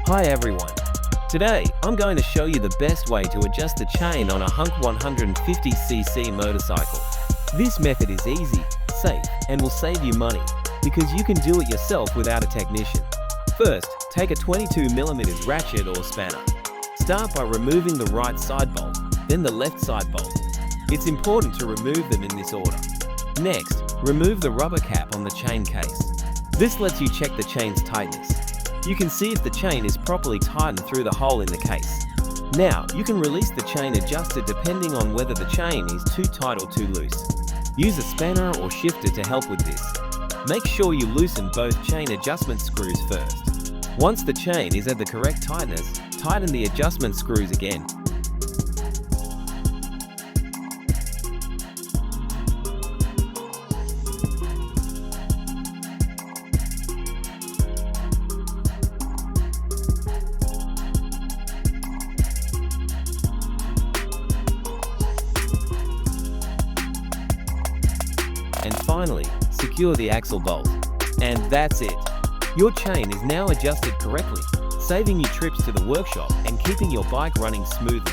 Hi everyone. Today, I'm going to show you the best way to adjust the chain on a Hunk 150cc motorcycle. This method is easy, safe, and will save you money, because you can do it yourself without a technician. First, take a 22mm ratchet or spanner. Start by removing the right side bolt, then the left side bolt. It's important to remove them in this order. Next, remove the rubber cap on the chain case. This lets you check the chain's tightness. You can see if the chain is properly tightened through the hole in the case. Now, you can release the chain adjuster depending on whether the chain is too tight or too loose. Use a spanner or shifter to help with this. Make sure you loosen both chain adjustment screws first. Once the chain is at the correct tightness, tighten the adjustment screws again. And finally, secure the axle bolt. And that's it. Your chain is now adjusted correctly, saving you trips to the workshop and keeping your bike running smoothly.